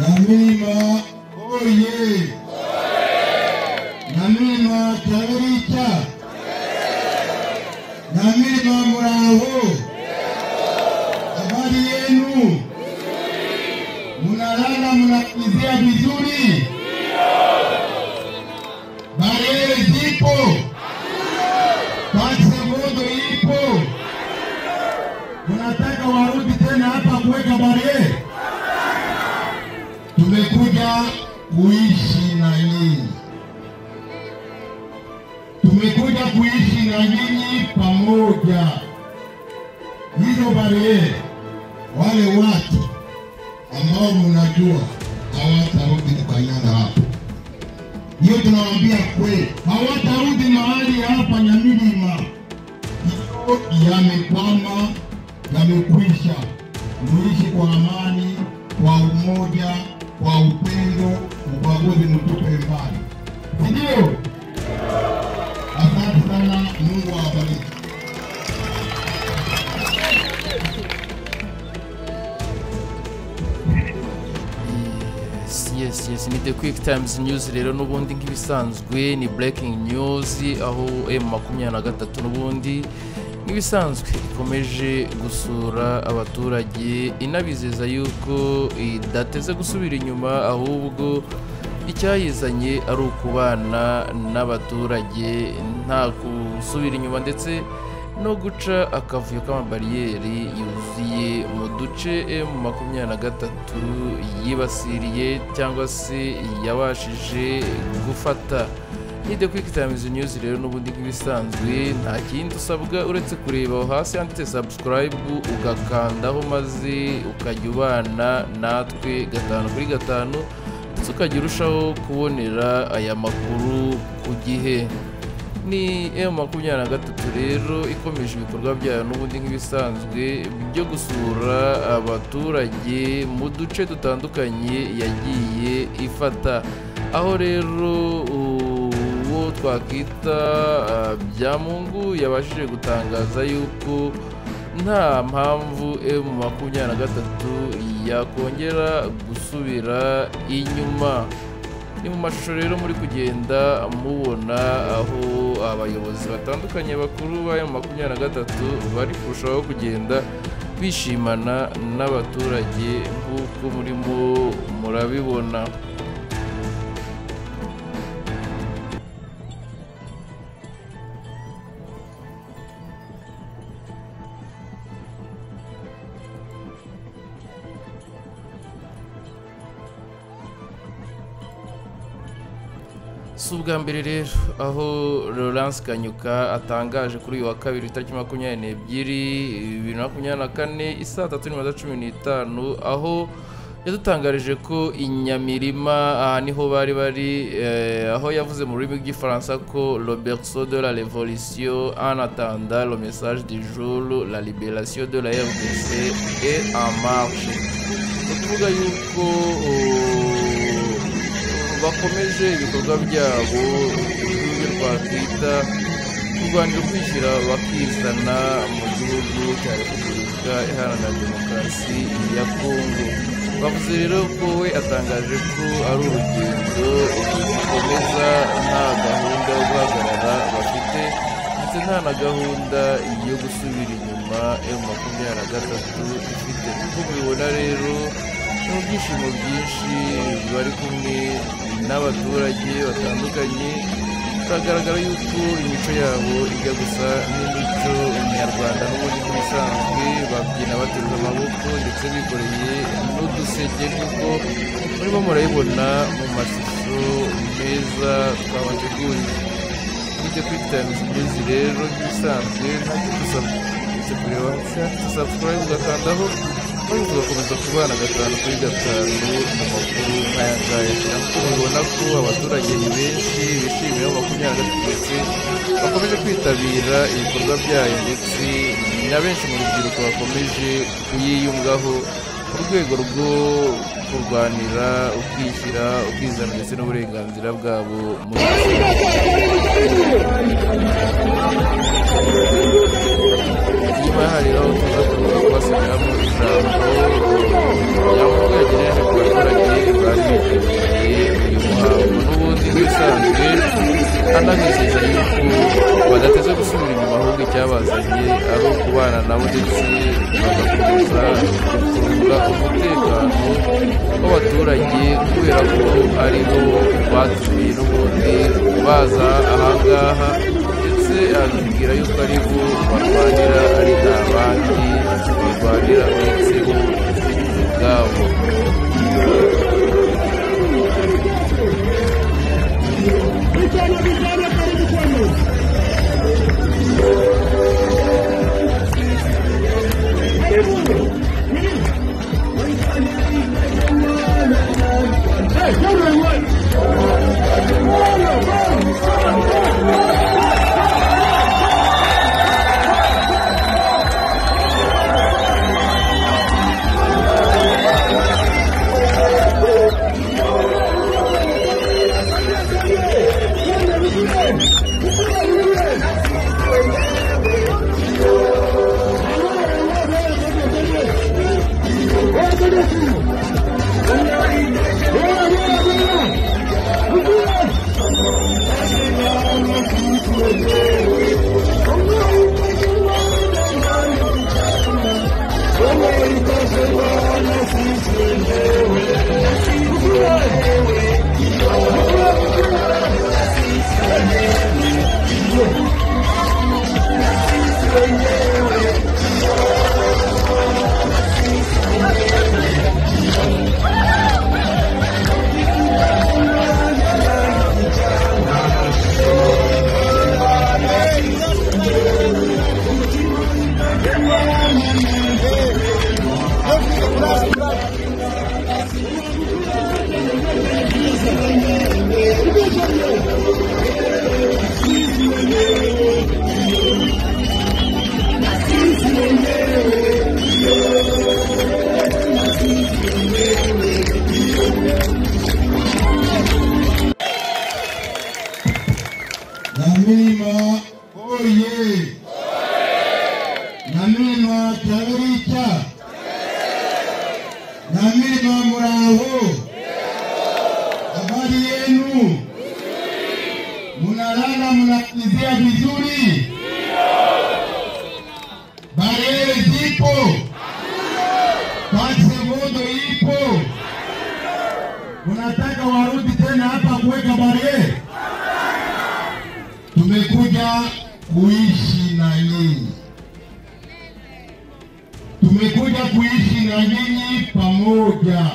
Namima oye! Namima Tauricha! Namima muraho! Habari yenu? Munalala munakizia vizuri? Bariere zipo? Taksi modo ipo? Munataka warudi tena hapa kuweka bariere? Tumekuja kuishi na nyinyi. Tumekuja kuishi na nyinyi pamoja. Hizo bariere, wale watu ambao mnajua hawatarudi kufanyana hapa. Hiyo tunawaambia kweli, hawatarudi mahali hapa Nyamilima. Hiyo yamekwama, yamekwisha. Muishi kwa amani, kwa umoja, kwa upendo, ubaguzi mtupe mbali. Ndio. Asante sana, Mungu awabariki. Yes, ni The Quick Times News rero n'ubundi nk'ibisanzwe ni breaking news aho M23 n'ubundi nk'ibisanzwe ikomeje gusura abaturage inabizeza yuko idateze gusubira inyuma ahubwo icyayizanye ari ukubana n'abaturage nta gusubira inyuma ndetse no guca akavuyo k'amabariyeri yuzuye mu duce M23 yibasiriye cyangwa se yabashije gufata. Ni The Quick Times News rero n'ubundi nk'ibisanzwe nta kindi usabwa uretse kureba aho hasi handitse subscribe ugakandaho maze ukajya ubana natwe 5/5 ndetse ukajya urushaho kubonera aya makuru ku gihe. Ni M23 rero ikomeje ibikorwa byayo n'ubundi nk'ibisanzwe byo gusura abaturage mu duce dutandukanye yagiye ifata, aho rero uwo twakita Byamungu yabashije gutangaza yuko nta mpamvu M23 yakongera gusubira inyuma. Ni mu mashusho rero muri kugenda mubona aho abayobozi batandukanye bakuru ba M23 bari kurushaho kugenda bishimana n'abaturage nk'uko murimo murabibona. Si ubwa mbere rero aho Laurence Kanyuka atangaje kuri uyu wa kabiri tariki 22/2024 saa 3:15 aho yadutangarije ko Inyamirima niho bari aho yavuze mu rurimi rw'igifaransa ko le berceau de la révolution en attendant le message du jour, la libération de la RDC est en marche. Ukuvuga yuko bakomeje ibikorwa byabo ibyo twakwita kurwanira kwishyira bakizana mu gihugu cya Repubulika Iharanira Demokarasi ya Kongo. Bavuze rero ko we atangaje ko ari urugendo rukomeza nta gahunda yo guhagarara bafite ndetse nta na gahunda yo gusubira inyuma M23 ifite. Nk'uko mubibona rero mu byishimo byinshi bari kumwe n'abaturage batandukanye, biragaragara yuko imico yabo ijya gusa n'imico nyarwanda n'ubundi nk'ibisanzwe babyina baterura amaboko ndetse bikoreye n'uduseke nk'uko murimo murabibona mu mashusho meza twabateguriye. Ni The Quick Times News rero nk'ibisanzwe nta cyo dusabwa uretse kureba hasi handitse subscribe ugakandaho maze tugakomeza kubana 5/5 mu makuru nk'aya ngaya. Nk'uko mubibona ko abaturage ni benshi bishimiye M23 ndetse bakomeje kwitabira ibikorwa byayo ndetse na benshi mu rubyiruko bakomeje kuyiyungaho mu rwego rwo kurwanira ukwishyira ukizana ndetse n'uburenganzira bwabo mu nyuma hari aho tuza kubasubiramo ijambo yamugejeje ku baturage banabijeje yuko badateze gusubira inyuma ahubwo icyabazanye ari ukubana nabo ndetse bagakomeza gucunga umutekano w'abaturage kubera ko aribo batuye n'ubundi baza ahangaha ndetse abibwira yuko aribo barwanira ari nta bandi barwanira uretse bo ubwabo. Namima oye! Namima Taburicha! Namima Muraho! Habari yenu? Munalala munakizia vizuri? Barele zipo? Pasemodo ipo? Munataka warudi tena hapa kuweka barele? Tumekuja kuishi na nyinyi. Tumekuja kuishi na nyinyi pamoja.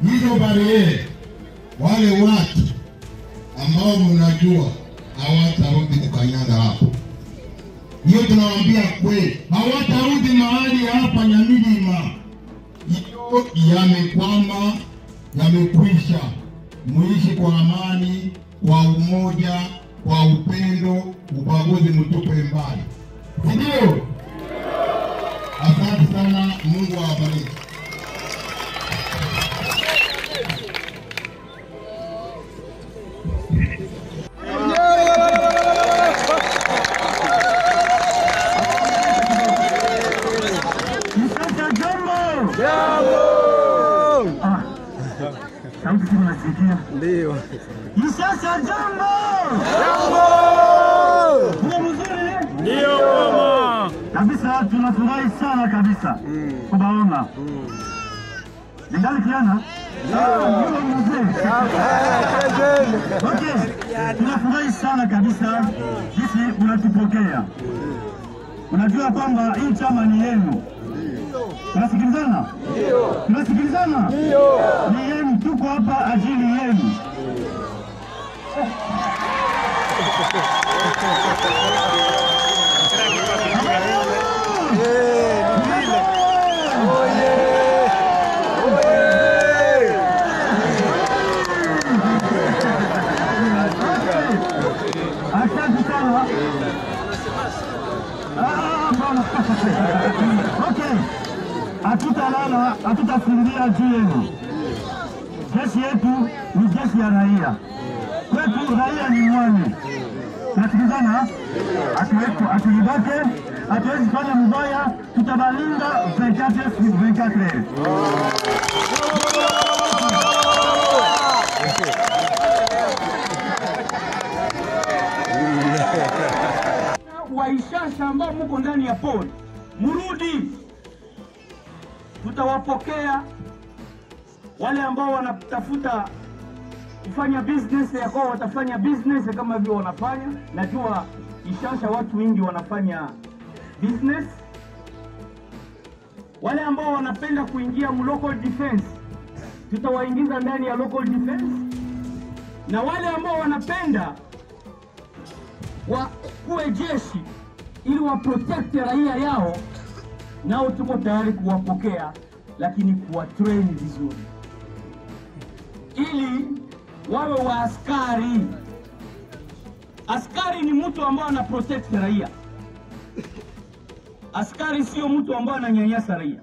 Hizo barele, wale watu ambao mnajua hawatarudi kukanyaga hapo. Hiyo tunawaambia kweli, hawatarudi mahali hapa Nyamilima. Hiyo yamekwama, yamekwisha. Muishi kwa amani, kwa umoja, kwa upendo, ubaguzi mtupe mbali. Ndio. Asante sana, Mungu awabariki. Ndio. Sasa jambo! Jambo! Kuna mzuri? Ndio mama. Kabisa tunafurahi sana kabisa. Kubaona. Ningali kiana? Ndio mzuri. Okay. Tunafurahi sana kabisa. Sisi unatupokea. Unajua kwamba hii chama ni yenu. Tunasikilizana? Ndio. Tunasikilizana? Ndio. Ni yenu, tuko hapa ajili yenu. Asante sana. Okay. Hatutalala, hatutafungia juu yenu. Jeshi yetu ni jeshi ya raia. Kwetu raia ni mwani. Tunasikilizana? Atulibake, hatuwezi fanya mbaya, tutabalinda 24/24. pori, murudi, tutawapokea. Wale ambao wanatafuta kufanya business ya kwao watafanya business kama vile wanafanya. Najua Ishasha watu wengi wanafanya business. Wale ambao wanapenda kuingia local defense, tutawaingiza ndani ya local defense, na wale ambao wanapenda kuwe jeshi ili wa protect raia yao, nao tuko tayari kuwapokea, lakini kuwa train vizuri ili wawe wa askari. Askari ni mtu ambaye ana protect raia. Askari sio mtu ambaye ananyanyasa raia.